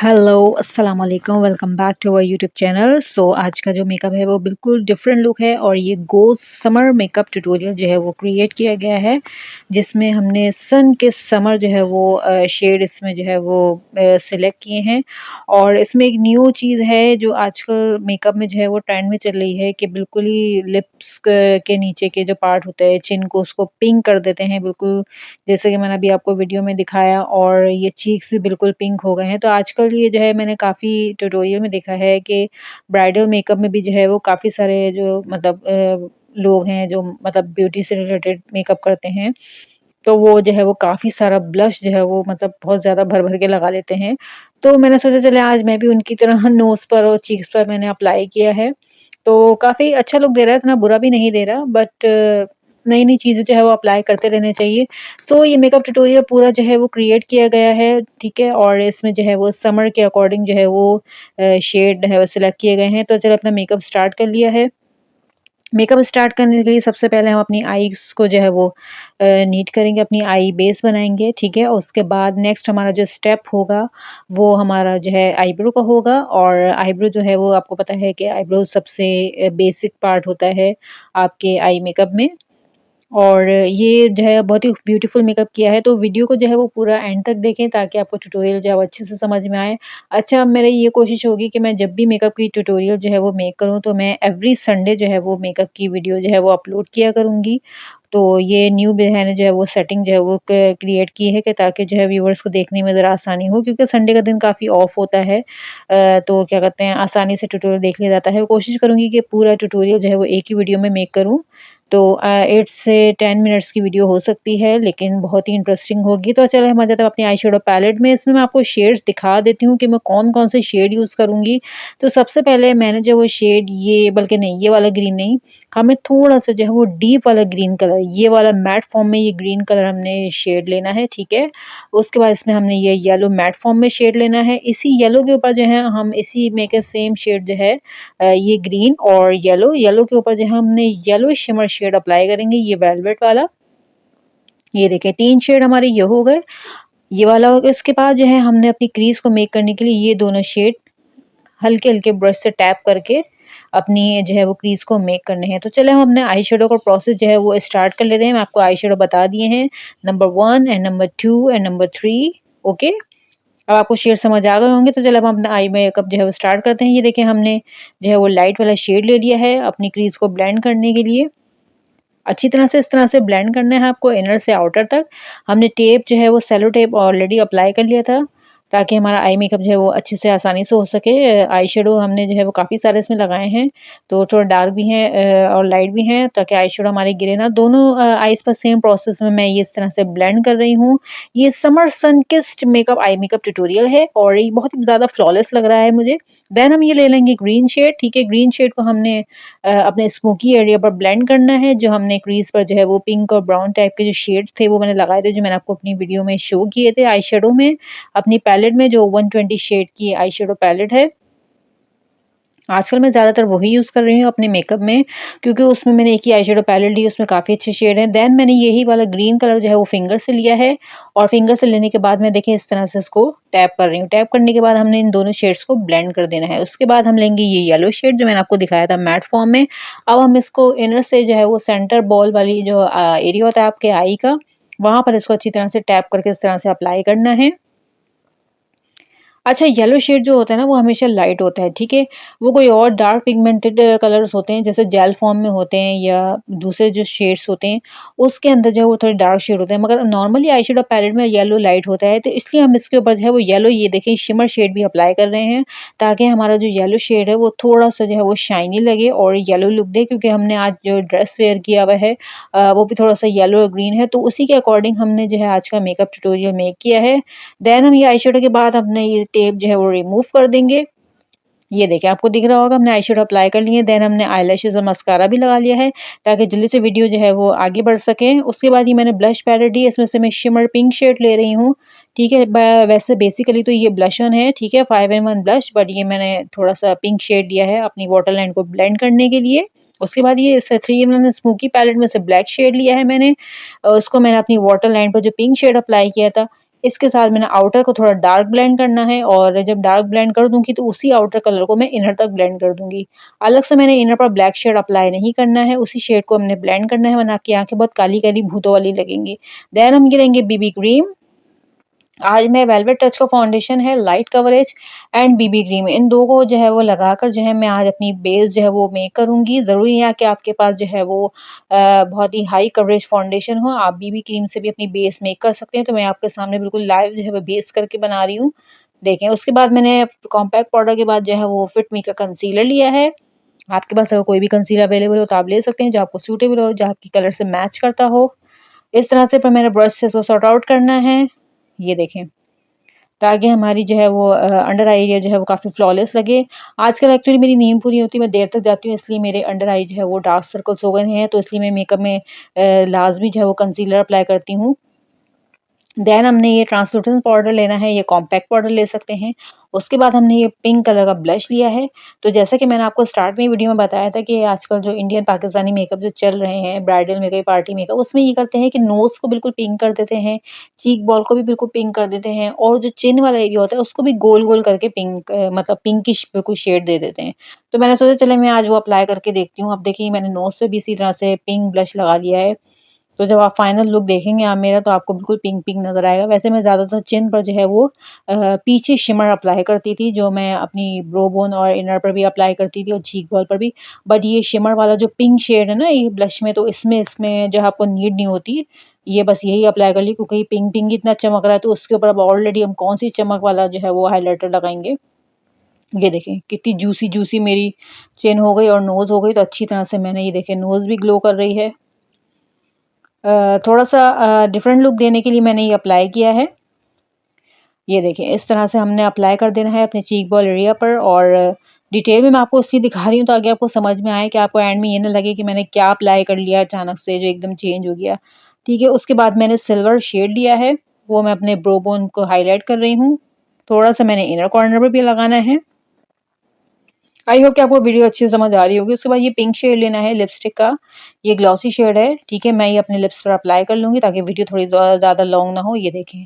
Hello, अस्सलाम वालेकुम, welcome back to our YouTube channel. आज का जो मेकअप है वो बिल्कुल डिफरेंट लुक है और ये गोस्ट समर मेकअप ट्यूटोरियल जो है वो क्रिएट किया गया है, जिसमें हमने सन के समर जो है वो शेड इसमें जो है वो सिलेक्ट किए हैं। और इसमें एक न्यू चीज़ है जो आजकल मेकअप में जो है वो ट्रेंड में चल रही है कि बिल्कुल ही लिप्स के नीचे के जो पार्ट होता है, चिन को उसको पिंक कर देते हैं बिल्कुल, जैसे कि मैंने अभी आपको वीडियो में दिखाया। और ये चीक्स भी बिल्कुल पिंक हो गए हैं। तो आजकल ये जो है मैंने काफ़ी ट्यूटोरियल में देखा है कि ब्राइडल मेकअप में भी जो है वो काफ़ी सारे जो मतलब लोग हैं जो मतलब ब्यूटी से रिलेटेड मेकअप करते हैं, तो वो जो है वो काफ़ी सारा ब्लश जो है वो मतलब बहुत ज़्यादा भर-भर के लगा लेते हैं। तो मैंने सोचा चले आज मैं भी उनकी तरह नोज़ पर और चीक्स पर मैंने अप्लाई किया है। तो काफ़ी अच्छा लुक दे रहा है, इतना बुरा भी नहीं दे रहा, बट नई-नई चीज़ें जो है वो अप्लाई करते रहने चाहिए। ये मेकअप ट्यूटोरियल पूरा जो है वो क्रिएट किया गया है, ठीक है? और इसमें जो है वो समर के अकॉर्डिंग जो है वो शेड है वो सिलेक्ट किए गए हैं। तो चलो अपना मेकअप स्टार्ट कर लिया है। मेकअप स्टार्ट करने के लिए सबसे पहले हम अपनी आईज़ को जो है वो नीट करेंगे, अपनी आई बेस बनाएँगे, ठीक है? उसके बाद नेक्स्ट हमारा जो स्टेप होगा, वो हमारा जो है आईब्रो का होगा। और आईब्रो जो है वो आपको पता है कि आईब्रो सबसे बेसिक पार्ट होता है आपके आई मेकअप में। और ये जो है बहुत ही ब्यूटीफुल मेकअप किया है, तो वीडियो को जो है वो पूरा एंड तक देखें ताकि आपको ट्यूटोरियल जो है वो अच्छे से समझ में आए। अच्छा, अब मेरी ये कोशिश होगी कि मैं जब भी मेकअप की ट्यूटोरियल जो है वो मेक करूँ, तो मैं एवरी संडे जो है वो मेकअप की वीडियो जो है वो अपलोड किया करूँगी। तो ये न्यू मैंने जो है वो सेटिंग जो है वो क्रिएट की है कि ताकि जो है व्यूअर्स को देखने में ज़रा आसानी हो, क्योंकि संडे का दिन काफ़ी ऑफ होता है। तो क्या कहते हैं, आसानी से ट्यूटोरियल देख लिया जाता है। कोशिश करूँगी कि पूरा ट्यूटोरियल जो है वो एक ही वीडियो में मेक करूँ। तो 8 से 10 मिनट्स की वीडियो हो सकती है, लेकिन बहुत ही इंटरेस्टिंग होगी। तो चलिए हम आ जाते हैं अपनी आई शेडो पैलेट में। इसमें मैं आपको शेड्स दिखा देती हूँ कि मैं कौन-कौन से शेड यूज़ करूँगी। तो सबसे पहले मैंने जो वो शेड, ये बल्कि नहीं, ये वाला ग्रीन नहीं, हमें थोड़ा-सा जो है वो डीप वाला ग्रीन कलर, ये वाला मैट फॉर्म में ये ग्रीन कलर हमने शेड लेना है, ठीक है? उसके बाद इसमें हमने ये येलो मैट फॉर्म में शेड लेना है। इसी येलो के ऊपर जो है हम इसी में के सेम शेड जो है ये ग्रीन और येलो, येलो के ऊपर जो है हमने येलो शिमर शेड अप्लाई करेंगे, ये वेलवेट वाला। ये देखिए 3 शेड हमारे ये हो गए, ये वाला हो गया। उसके बाद जो है हमने अपनी क्रीज़ को मेक करने के लिए ये दोनों शेड हल्के-हल्के ब्रश से टैप करके अपनी जो है वो क्रीज़ को मेक करने हैं। तो चलिए हम अपने आई शेडो का प्रोसेस जो है वो स्टार्ट कर लेते हैं। मैं आपको आई शेडो बता दिए हैं, number 1 and number 2 and number 3, okay? अब आपको शेड समझ आ गए होंगे, तो चलिए अब हम अपना आई मेकअप जो है वो स्टार्ट करते हैं। ये देखिए हमने जो है वो लाइट वाला शेड ले लिया है अपनी क्रीज़ को ब्लेंड करने के लिए। अच्छी तरह से इस तरह से ब्लेंड करना है आपको इनर से आउटर तक। हमने टेप जो है वो सेलो टेप ऑलरेडी अप्लाई कर लिया था, ताकि हमारा आई मेकअप जो है वो अच्छे से आसानी से हो सके। आई शेडो हमने जो है वो काफ़ी सारे इसमें लगाए हैं, तो थोड़ा डार्क भी हैं और लाइट भी हैं, ताकि आई शेडो हमारे गिरे ना। दोनों आईज़ पर सेम प्रोसेस में मैं ये इस तरह से ब्लेंड कर रही हूँ। ये summer sun kissed makeup eye makeup tutorial है और ये बहुत ही ज़्यादा फ्लॉलेस लग रहा है मुझे। देन हम ये ले लेंगे ग्रीन शेड, ठीक है? ग्रीन शेड को हमने अपने स्मोकी एरिया पर ब्लेंड करना है। जो हमने क्रीज़ पर जो है वो पिंक और ब्राउन टाइप के जो शेड्स थे वो मैंने लगाए थे, जो मैंने आपको अपनी वीडियो में शो किए थे आई शेडो में। अपनी पैलेट में जो 120 शेड की आई शेडो पैलेट है, आजकल मैं ज़्यादातर वही यूज़ कर रही हूँ अपने मेकअप में, क्योंकि उसमें मैंने एक ही आई शेडो पैलेट ली, उसमें काफ़ी अच्छे शेड हैं। देन मैंने यही वाला ग्रीन कलर जो है वो फिंगर से लिया है, और फिंगर से लेने के बाद मैं देखिए इस तरह से इसको टैप कर रही हूँ। टैप करने के बाद हमने इन दोनों शेड्स को ब्लेंड कर देना है। उसके बाद हम लेंगे ये येलो शेड जो मैंने आपको दिखाया था मैट फॉर्म में। अब हम इसको इनर से जो है वो सेंटर बॉल वाली जो एरिया होता है आपके आई का, वहाँ पर इसको अच्छी तरह से टैप करके इस तरह से अप्लाई करना है। अच्छा, येलो शेड जो होता है ना वो हमेशा लाइट होता है, ठीक है? वो कोई और डार्क पिगमेंटेड कलर्स होते हैं, जैसे जेल फॉर्म में होते हैं या दूसरे जो शेड्स होते हैं, उसके अंदर जो है वो थोड़े डार्क शेड होते हैं। मगर नॉर्मली आई शेडो पैलेट में येलो लाइट होता है, तो इसलिए हम इसके ऊपर जो है वो येलो, ये देखिए शिमर शेड भी अप्लाई कर रहे हैं, ताकि हमारा जो येलो शेड है वो थोड़ा-सा जो है वो शाइनी लगे और येलो लुक दे, क्योंकि हमने आज जो ड्रेस वेयर किया हुआ है वो भी थोड़ा-सा येलो और ग्रीन है, तो उसी के अकॉर्डिंग हमने जो है आज का मेकअप ट्यूटोरियल मेक किया है। देन हम ये आईशैडो के बाद अपने ये टेप जो है वो रिमूव कर देंगे। ये देखिए आपको दिख रहा होगा हमने आईशैडो अप्लाई कर लिए हैं। देन हमने आईलैशेज़ और मस्कारा भी लगा लिया है, ताकि जल्दी से वीडियो जो है वो आगे बढ़ सके। उसके बाद ये मैंने ब्लश पैलेट ली है, इसमें से मैं शिमर पिंक शेड ले रही हूँ, ठीक है? वैसे बेसिकली तो ये ब्लश ऑन है, ठीक है? 5 in 1 ब्लश, बट ये मैंने थोड़ा-सा पिंक शेड लिया है अपनी वाटर लाइन को ब्लेंड करने के लिए। उसके बाद ये 3 in 1 स्मोकी पैलेट में से ब्लैक शेड लिया है मैंने, उसको मैंने अपनी वाटर लाइन पर जो पिंक शेड अप्लाई किया था, इसके साथ मैंने आउटर को थोड़ा डार्क ब्लेंड करना है और जब डार्क ब्लेंड कर दूंगी तो उसी आउटर कलर को मैं इनर तक ब्लेंड कर दूंगी। अलग से मैंने इनर पर ब्लैक शेड अप्लाई नहीं करना है, उसी शेड को हमने ब्लेंड करना है, वरना आपकी आंखें बहुत काली काली भूतों वाली लगेंगी। देन हम गिरेंगे बीबी क्रीम। आज मैं वेलवेट टच का फाउंडेशन है, light coverage and BB cream, इन दो को जो है वो लगाकर जो है मैं आज अपनी बेस जो है वो मेक करूंगी। ज़रूरी है कि आपके पास जो है वो बहुत ही हाई कवरेज फाउंडेशन हो। आप बीबी क्रीम से भी अपनी बेस मेक कर सकते हैं। तो मैं आपके सामने बिल्कुल लाइव जो है वो बेस करके बना रही हूँ। देखें, उसके बाद मैंने कॉम्पैक्ट पाउडर के बाद जो है वो फिट मी का कंसीलर लिया है। आपके पास अगर कोई भी कंसीलर अवेलेबल हो तो आप ले सकते हैं, जो आपको सूटेबल हो, जो आपकी कलर से मैच करता हो। इस तरह से फिर मैंने ब्रश से इसको सॉर्ट आउट करना है, ये देखें, ताकि हमारी जो है वो अंडर आई एरिया जो है वो काफ़ी फ्लॉलेस लगे। आजकल एक्चुअली मेरी नींद पूरी होती है, मैं देर तक जाती हूँ, इसलिए मेरे अंडर आई जो है वो डार्क सर्कल्स हो गए हैं, तो इसलिए मैं मेकअप में लाजमी जो है वो कंसीलर अप्लाई करती हूँ। देन हमने ये ट्रांसलूसेंट पाउडर लेना है, ये कॉम्पैक्ट पाउडर ले सकते हैं। उसके बाद हमने ये पिंक कलर का ब्लश लिया है। तो जैसा कि मैंने आपको स्टार्ट में वीडियो में बताया था कि आजकल जो इंडियन पाकिस्तानी मेकअप जो चल रहे हैं, ब्राइडल मेकअप, पार्टी मेकअप, उसमें ये करते हैं कि नोज़ को बिल्कुल पिंक कर देते हैं, चीक बॉल को भी बिल्कुल पिंक कर देते हैं और जो चिन वाला एरिया होता है उसको भी गोल-गोल करके पिंक मतलब पिंकिश बिल्कुल शेड दे देते हैं। तो मैंने सोचा चले मैं आज वो अप्लाई करके देखती हूँ। अब देखिए मैंने नोज़ पे भी इसी तरह से पिंक ब्लश लगा लिया है। तो जब आप फाइनल लुक देखेंगे आप मेरा, तो आपको बिल्कुल पिंक पिंक नज़र आएगा। वैसे मैं ज़्यादातर चिन पर जो है वो पीछे शिमर अप्लाई करती थी, जो मैं अपनी ब्रो बोन और इनर पर भी अप्लाई करती थी और चीक बॉल पर भी। बट ये शिमर वाला जो पिंक शेड है ना ये ब्लश में, तो इसमें इसमें जो है आपको नीड नहीं होती। ये बस यही अप्लाई कर ली, क्योंकि ये पिंक पिंक इतना चमक रहा है, तो उसके ऊपर अब ऑलरेडी हम कौन सी चमक वाला जो है वो हाइलाइटर लगाएंगे। ये देखें कितनी जूसी जूसी मेरी चिन हो गई और नोज़ हो गई। तो अच्छी तरह से मैंने ये देखें नोज़ भी ग्लो कर रही है। थोड़ा-सा डिफरेंट लुक देने के लिए मैंने ये अप्लाई किया है। ये देखिए इस तरह से हमने अप्लाई कर देना है अपने चीक बॉल एरिया पर, और डिटेल में मैं आपको उसी दिखा रही हूँ ताकि आपको समझ में आए, कि आपको एंड में ये ना लगे कि मैंने क्या अप्लाई कर लिया अचानक से जो एकदम चेंज हो गया। ठीक है, उसके बाद मैंने सिल्वर शेड लिया है, वो मैं अपने ब्रो बोन को हाईलाइट कर रही हूँ। थोड़ा-सा मैंने इनर कॉर्नर पे भी लगाना है। आई होप कि आपको वीडियो अच्छी समझ आ रही होगी। उसके बाद ये पिंक शेड लेना है लिपस्टिक का, ये ग्लॉसी शेड है, ठीक है। मैं ये अपने लिप्स पर अप्लाई कर लूँगी ताकि वीडियो थोड़ी ज़्यादा लॉन्ग ना हो। ये देखें,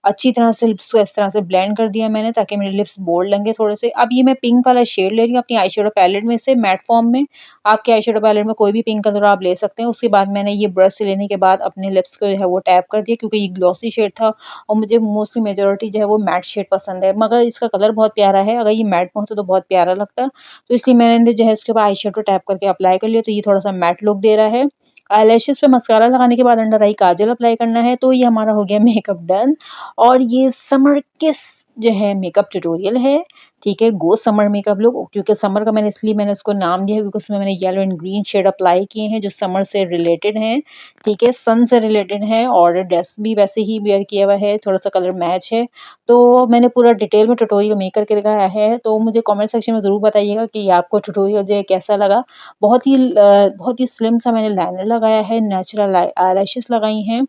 अच्छी तरह से लिप्स को इस तरह से ब्लेंड कर दिया मैंने ताकि मेरे लिप्स बोल्ड लगे थोड़े से। अब ये मैं पिंक वाला शेड ले रही हूँ अपनी आई शेडो पैलेट में से, मैट फॉर्म में। आपके आई शेडो पैलेट में कोई भी पिंक कलर आप ले सकते हैं। उसके बाद मैंने ये ब्रश से लेने के बाद अपने लिप्स को जो है वो टैप कर दिया, क्योंकि ये ग्लॉसी शेड था और मुझे मोस्टली मेजॉरिटी जो है वो मैट शेड पसंद है, मगर इसका कलर बहुत प्यारा है। अगर ये मैट में होता तो बहुत प्यारा लगता। तो इसलिए मैंने जो है इसके ऊपर आई शेडो टैप करके अप्लाई कर लिया, तो ये थोड़ा-सा मैट लुक दे रहा है। आईलैशेज़ पे मस्कारा लगाने के बाद अंडर आई काजल अप्लाई करना है, तो ये हमारा हो गया मेकअप डन। और ये समर किस जो है मेकअप ट्यूटोरियल है, ठीक है। गो समर मेकअप लुक, क्योंकि समर का मैंने इसको नाम दिया है क्योंकि उसमें मैंने yellow and green shade apply किए हैं जो समर से रिलेटेड हैं, ठीक है, सन से रिलेटेड हैं, और ड्रेस भी वैसे ही वियर किया हुआ है, थोड़ा-सा कलर मैच है। तो मैंने पूरा डिटेल में ट्यूटोरियल मेक करके दिखाया है, तो मुझे कमेंट सेक्शन में ज़रूर बताइएगा कि आपको ट्यूटोरियल जो है कैसा लगा। बहुत ही स्लिम सा मैंने लाइनर लगाया है, नेचुरल आईलैशेस लगाई हैं।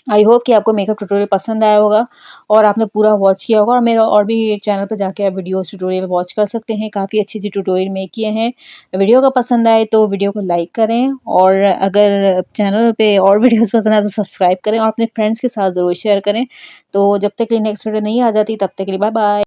आई होप कि आपको मेकअप ट्यूटोरियल पसंद आया होगा और आपने पूरा वॉच किया होगा, और मेरा और भी चैनल पर जाके आप वीडियोस ट्यूटोरियल वॉच कर सकते हैं। काफ़ी अच्छी-अच्छी ट्यूटोरियल मेक किए हैं। वीडियो का पसंद आए तो वीडियो को लाइक करें, और अगर चैनल पे और वीडियोस पसंद आए तो सब्सक्राइब करें और अपने फ्रेंड्स के साथ ज़रूर शेयर करें। तो जब तक कि नेक्स्ट वीडियो नहीं आ जाती तब तक के लिए बाय बाय।